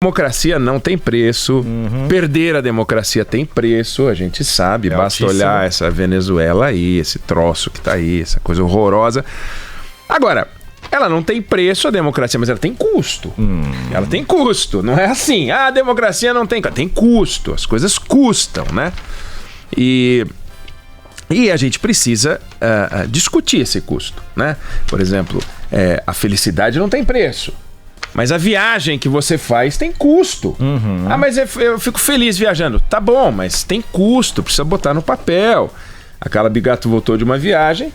Democracia não tem preço, perder a democracia tem preço, a gente sabe, basta olhar essa Venezuela aí, esse troço que tá aí, essa coisa horrorosa. Agora, ela não tem preço, a democracia, mas ela tem custo. Ela tem custo, não é assim, a democracia não tem custo, as coisas custam, né? E a gente precisa discutir esse custo, né? Por exemplo, a felicidade não tem preço. Mas a viagem que você faz tem custo. Mas eu fico feliz viajando. Tá bom, mas tem custo, precisa botar no papel. A Carla Bigato voltou de uma viagem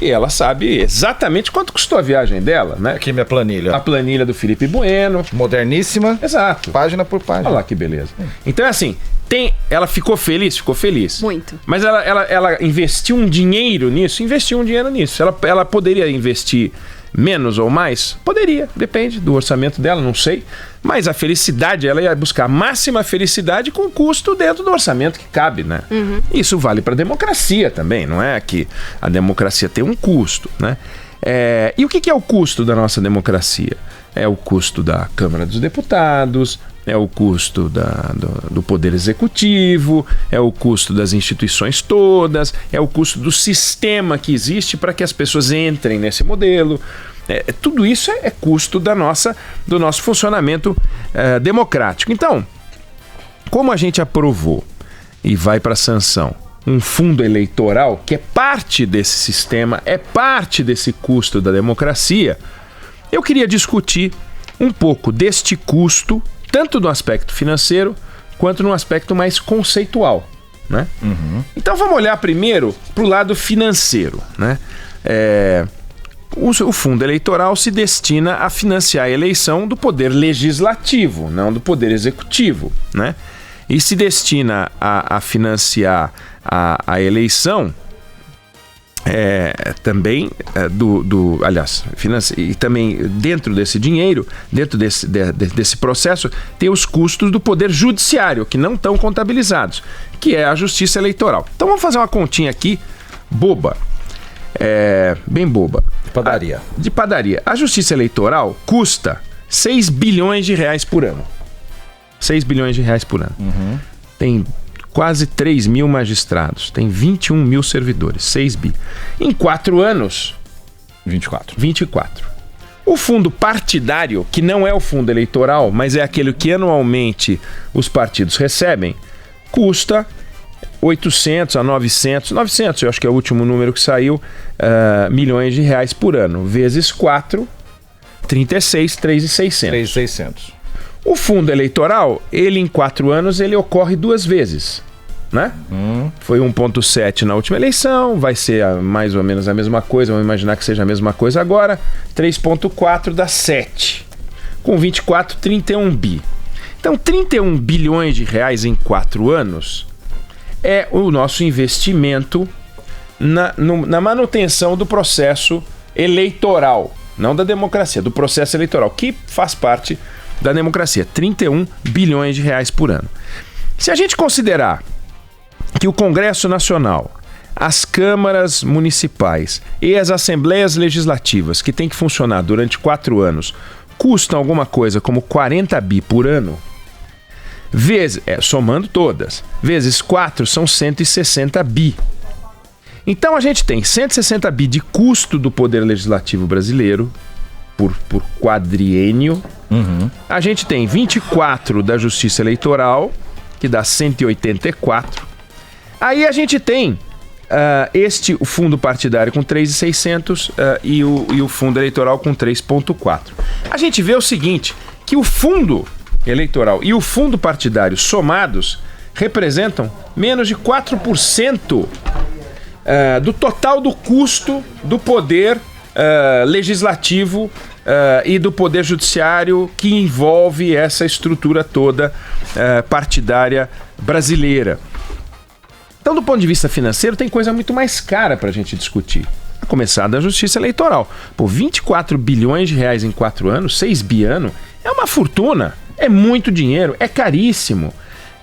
e ela sabe exatamente quanto custou a viagem dela, né? Aqui minha planilha. A planilha do Felipe Bueno. Moderníssima. Exato. Página por página. Olha lá que beleza. Então é assim, ela ficou feliz? Ficou feliz. Muito. Mas ela investiu um dinheiro nisso? Investiu um dinheiro nisso. Ela poderia investir menos ou mais? Poderia, depende do orçamento dela, não sei. Mas a felicidade, ela ia buscar a máxima felicidade com custo dentro do orçamento que cabe, né? Isso vale para a democracia também, não é que a democracia tem um custo, né? E o que é o custo da nossa democracia? É o custo da Câmara dos Deputados, é o custo do Poder Executivo, é o custo das instituições todas, é o custo do sistema que existe para que as pessoas entrem nesse modelo. Tudo isso é custo do nosso funcionamento democrático. Então, como a gente aprovou e vai para a sanção um fundo eleitoral que é parte desse sistema, é parte desse custo da democracia, eu queria discutir um pouco deste custo, tanto no aspecto financeiro quanto no aspecto mais conceitual, né? Então vamos olhar primeiro para o lado financeiro, né? O fundo eleitoral se destina a financiar a eleição do poder legislativo, não do poder executivo, né? E se destina a financiar a eleição também e também dentro desse dinheiro, dentro desse processo, tem os custos do poder judiciário, que não estão contabilizados, que é a justiça eleitoral. Então vamos fazer uma continha aqui, boba, bem boba. De padaria. A justiça eleitoral custa 6 bilhões de reais por ano. 6 bilhões de reais por ano. Tem quase 3 mil magistrados, tem 21 mil servidores, 6 bi. Em 4 anos... 24. O fundo partidário, que não é o fundo eleitoral, mas é aquele que anualmente os partidos recebem, custa 800 a 900, eu acho que é o último número que saiu, milhões de reais por ano, vezes 4, 36, 3.600. O fundo eleitoral, ele em 4 anos, ele ocorre 2 vezes, né? Foi 1,7 na última eleição, vai ser mais ou menos a mesma coisa, vamos imaginar que seja a mesma coisa agora, 3,4 dá 7, com 24, 31 bi. Então, 31 bilhões de reais em 4 anos é o nosso investimento na manutenção do processo eleitoral, não da democracia, do processo eleitoral, que faz parte da democracia, 31 bilhões de reais por ano. Se a gente considerar que o Congresso Nacional, as câmaras municipais e as assembleias legislativas, que tem que funcionar durante 4 anos, custam alguma coisa como 40 bi por ano, somando todas, vezes 4 são 160 bi. Então a gente tem 160 bi de custo do Poder Legislativo brasileiro, por quadriênio. A gente tem 24 da Justiça Eleitoral, que dá 184. Aí a gente tem o fundo partidário com 3.600 e o fundo eleitoral com 3,4. A gente vê o seguinte, que o fundo eleitoral e o fundo partidário somados representam menos de 4% do total do custo do poder legislativo e do poder judiciário que envolve essa estrutura toda partidária brasileira. Então, do ponto de vista financeiro, tem coisa muito mais cara para a gente discutir. A começar da justiça eleitoral. 24 bilhões de reais em 4 anos, 6 bi ano, é uma fortuna, é muito dinheiro, é caríssimo.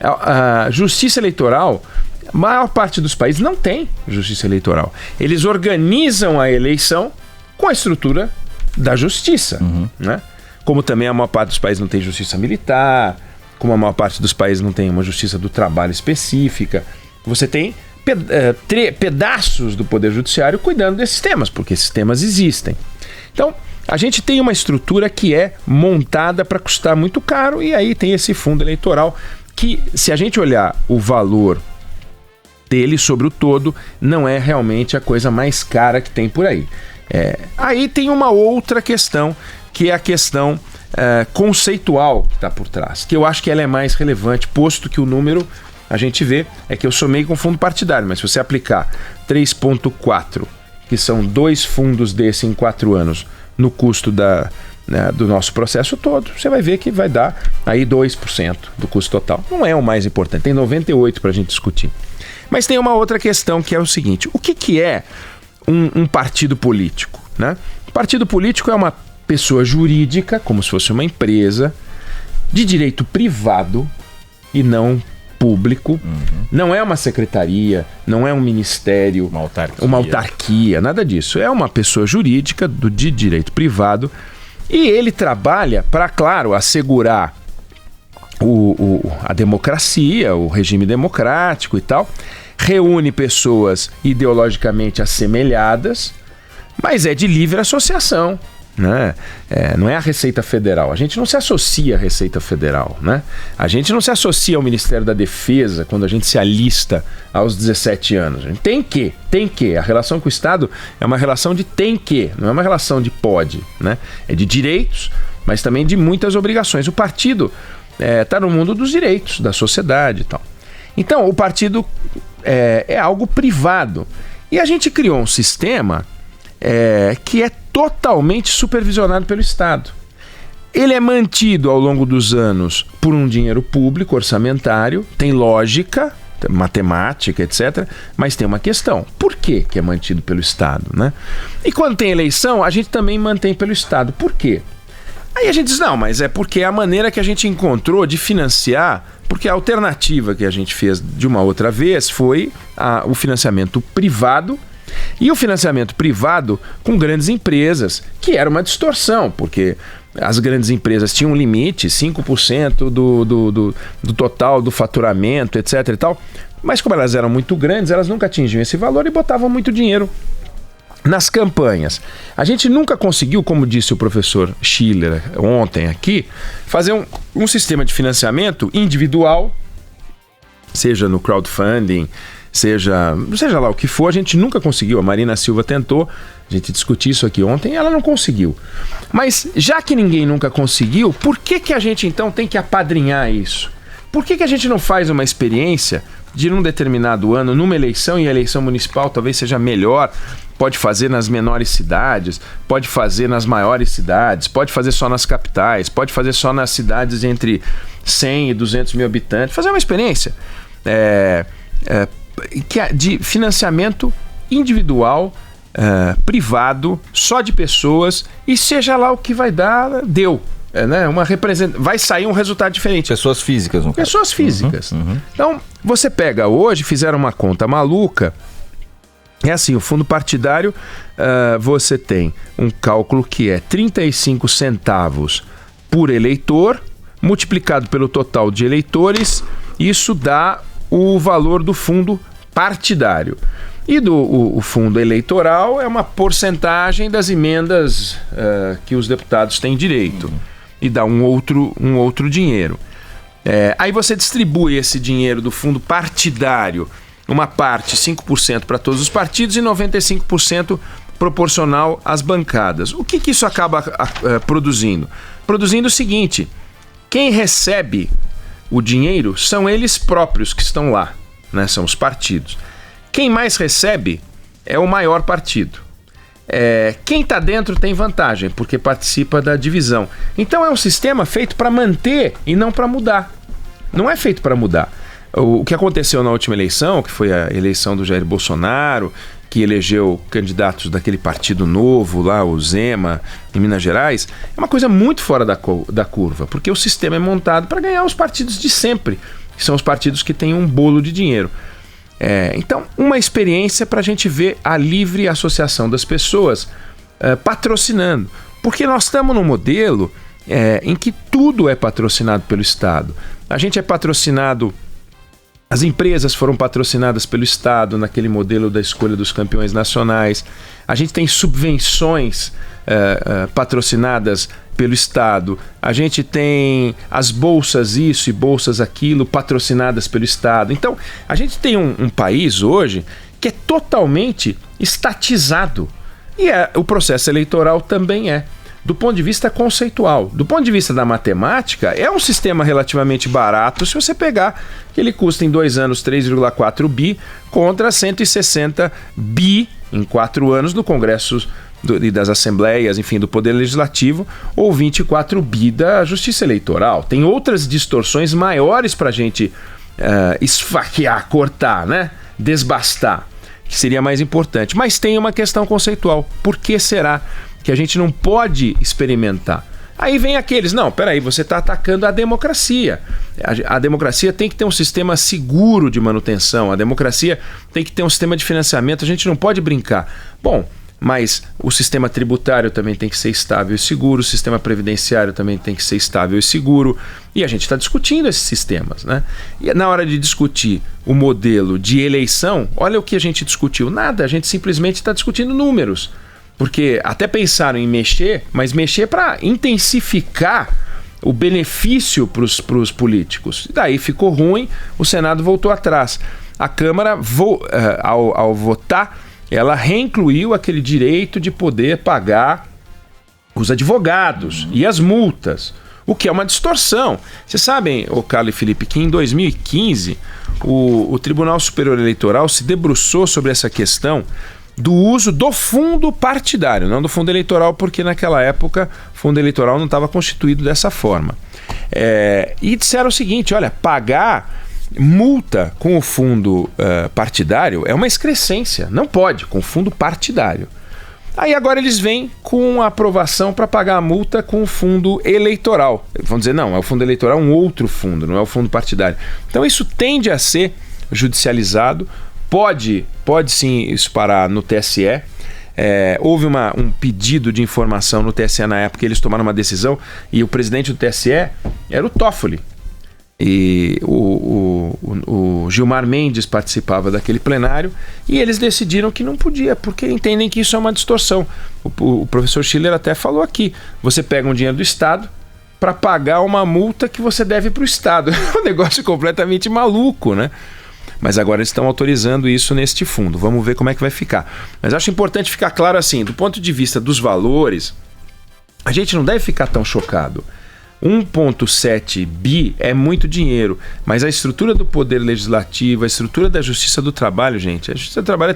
A justiça eleitoral, a maior parte dos países não tem justiça eleitoral. Eles organizam a eleição com a estrutura da justiça, né? como também a maior parte dos países não tem justiça militar, como a maior parte dos países não tem uma justiça do trabalho específica. Você tem pedaços do Poder Judiciário cuidando desses temas, porque esses temas existem. Então, a gente tem uma estrutura que é montada para custar muito caro, e aí tem esse fundo eleitoral que, se a gente olhar o valor dele sobre o todo, não é realmente a coisa mais cara que tem por aí. Aí tem uma outra questão, que é a questão conceitual que está por trás, que eu acho que ela é mais relevante, posto que o número a gente vê é que eu somei com fundo partidário, mas se você aplicar 3,4, que são 2 fundos desse em 4 anos, no custo do nosso processo todo, você vai ver que vai dar aí 2% do custo total. Não é o mais importante, tem 98 para a gente discutir. Mas tem uma outra questão, que é o seguinte: o que é um partido político, né? O partido político é uma pessoa jurídica, como se fosse uma empresa, de direito privado e não público. Não é uma secretaria, não é um ministério, uma autarquia, nada disso. É uma pessoa jurídica de direito privado, e ele trabalha para, claro, assegurar a democracia, o regime democrático e tal. Reúne pessoas ideologicamente assemelhadas, mas é de livre associação, né? Não é a Receita Federal. A gente não se associa à Receita Federal, né? A gente não se associa ao Ministério da Defesa quando a gente se alista aos 17 anos. A gente tem que. A relação com o Estado é uma relação de tem que, não é uma relação de pode, né? É de direitos, mas também de muitas obrigações. O partido está no mundo dos direitos, da sociedade e tal. Então, o partido é algo privado. E a gente criou um sistema que é totalmente supervisionado pelo Estado. Ele é mantido ao longo dos anos por um dinheiro público, orçamentário, tem lógica, matemática, etc. Mas tem uma questão: por que é mantido pelo Estado, né? E quando tem eleição, a gente também mantém pelo Estado. Por quê? Aí a gente diz, não, mas é porque é a maneira que a gente encontrou de financiar, porque a alternativa que a gente fez de uma outra vez foi o financiamento privado, e o financiamento privado com grandes empresas, que era uma distorção, porque as grandes empresas tinham um limite, 5% do total do faturamento, etc. e tal, mas como elas eram muito grandes, elas nunca atingiam esse valor e botavam muito dinheiro nas campanhas. A gente nunca conseguiu, como disse o professor Schiller ontem aqui, fazer um sistema de financiamento individual, seja no crowdfunding, seja lá o que for. A gente nunca conseguiu. A Marina Silva tentou, a gente discutiu isso aqui ontem, ela não conseguiu. Mas já que ninguém nunca conseguiu, por que a gente então tem que apadrinhar isso? Por que a gente não faz uma experiência de, num determinado ano, numa eleição, e a eleição municipal talvez seja melhor, pode fazer nas menores cidades, pode fazer nas maiores cidades, pode fazer só nas capitais, pode fazer só nas cidades entre 100 e 200 mil habitantes, fazer uma experiência de financiamento individual, privado, só de pessoas, e seja lá o que vai dar, deu. Né? Vai sair um resultado diferente. Pessoas físicas, no caso. Pessoas físicas. Então, você pega hoje, fizeram uma conta maluca. É assim, o fundo partidário, você tem um cálculo que é 35 centavos por eleitor, multiplicado pelo total de eleitores, isso dá o valor do fundo partidário. E o fundo eleitoral é uma porcentagem das emendas que os deputados têm direito. E dá um outro dinheiro. Aí você distribui esse dinheiro do fundo partidário, uma parte 5% para todos os partidos e 95% proporcional às bancadas. O que isso acaba produzindo? Produzindo o seguinte: quem recebe o dinheiro são eles próprios que estão lá, né? São os partidos. Quem mais recebe é o maior partido. Quem está dentro tem vantagem, porque participa da divisão. Então é um sistema feito para manter e não para mudar. Não é feito para mudar. O que aconteceu na última eleição, que foi a eleição do Jair Bolsonaro, que elegeu candidatos daquele partido novo lá, o Zema, em Minas Gerais, é uma coisa muito fora da curva, porque o sistema é montado para ganhar os partidos de sempre, que são os partidos que têm um bolo de dinheiro. Então, uma experiência para a gente ver a livre associação das pessoas patrocinando. Porque nós estamos num modelo em que tudo é patrocinado pelo Estado. A gente é patrocinado, as empresas foram patrocinadas pelo Estado naquele modelo da escolha dos campeões nacionais. A gente tem subvenções patrocinadas pelo Estado. A gente tem as bolsas isso e bolsas aquilo patrocinadas pelo Estado. Então, a gente tem um país hoje que é totalmente estatizado. E o processo eleitoral também é. Do ponto de vista conceitual, do ponto de vista da matemática, é um sistema relativamente barato se você pegar que ele custa em 2 anos 3,4 bi contra 160 bi em 4 anos do Congresso e das Assembleias, enfim, do Poder Legislativo, ou 24 bi da Justiça Eleitoral. Tem outras distorções maiores para a gente esfaquear, cortar, né? Desbastar, que seria mais importante. Mas tem uma questão conceitual. Por que será que a gente não pode experimentar? Aí vem aqueles, não, peraí, você está atacando a democracia. A democracia tem que ter um sistema seguro de manutenção, a democracia tem que ter um sistema de financiamento, a gente não pode brincar. Bom, mas o sistema tributário também tem que ser estável e seguro, o sistema previdenciário também tem que ser estável e seguro, e a gente está discutindo esses sistemas, né? E na hora de discutir o modelo de eleição, olha o que a gente discutiu, nada, a gente simplesmente está discutindo números. Porque até pensaram em mexer, mas mexer para intensificar o benefício para os políticos. E daí ficou ruim, o Senado voltou atrás. A Câmara, ao votar, ela reincluiu aquele direito de poder pagar os advogados e as multas, o que é uma distorção. Vocês sabem, Carlos e Felipe, que em 2015 o Tribunal Superior Eleitoral se debruçou sobre essa questão do uso do fundo partidário, não do fundo eleitoral, porque naquela época o fundo eleitoral não estava constituído dessa forma. E disseram o seguinte, olha, pagar multa com o fundo partidário é uma excrescência, não pode, com o fundo partidário. Aí agora eles vêm com a aprovação para pagar a multa com o fundo eleitoral. Vão dizer, não, é o fundo eleitoral, um outro fundo, não é o fundo partidário. Então isso tende a ser judicializado. Pode sim isso parar no TSE. Houve um pedido de informação no TSE na época, eles tomaram uma decisão e o presidente do TSE era o Toffoli. E o Gilmar Mendes participava daquele plenário e eles decidiram que não podia, porque entendem que isso é uma distorção. O professor Schiller até falou aqui, você pega um dinheiro do Estado para pagar uma multa que você deve para o Estado. É um negócio completamente maluco, né? Mas agora eles estão autorizando isso neste fundo. Vamos ver como é que vai ficar. Mas acho importante ficar claro assim, do ponto de vista dos valores, a gente não deve ficar tão chocado. 1,7 bi é muito dinheiro, mas a estrutura do Poder Legislativo, a estrutura da Justiça do Trabalho, gente, a Justiça do Trabalho é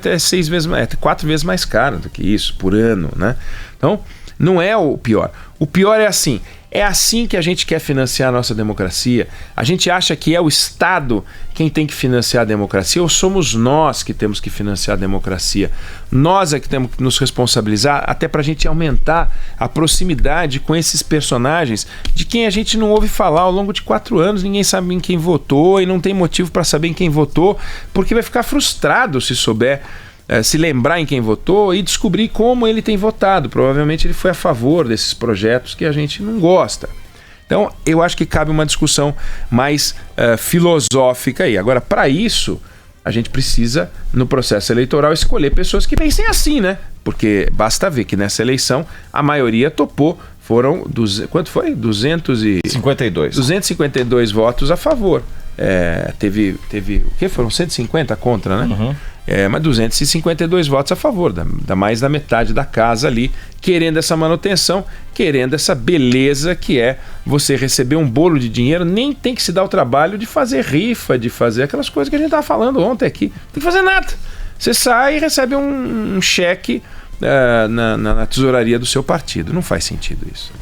até 4 vezes mais cara do que isso, por ano, né? Então, não é o pior. O pior é assim que a gente quer financiar a nossa democracia? A gente acha que é o Estado quem tem que financiar a democracia ou somos nós que temos que financiar a democracia? Nós é que temos que nos responsabilizar até para a gente aumentar a proximidade com esses personagens de quem a gente não ouve falar ao longo de 4 anos, ninguém sabe em quem votou e não tem motivo para saber em quem votou, porque vai ficar frustrado se souber se lembrar em quem votou e descobrir como ele tem votado. Provavelmente ele foi a favor desses projetos que a gente não gosta. Então, eu acho que cabe uma discussão mais filosófica aí. Agora, para isso, a gente precisa, no processo eleitoral, escolher pessoas que pensem assim, né? Porque basta ver que nessa eleição a maioria topou. Foram, quanto foi? 252 votos a favor. Teve o quê? Foram 150 contra, né? Uhum. Mas 252 votos a favor, da mais da metade da casa ali, querendo essa manutenção, querendo essa beleza que é você receber um bolo de dinheiro, nem tem que se dar o trabalho de fazer rifa, de fazer aquelas coisas que a gente estava falando ontem aqui. Não tem que fazer nada. Você sai e recebe um cheque na tesouraria do seu partido. Não faz sentido isso.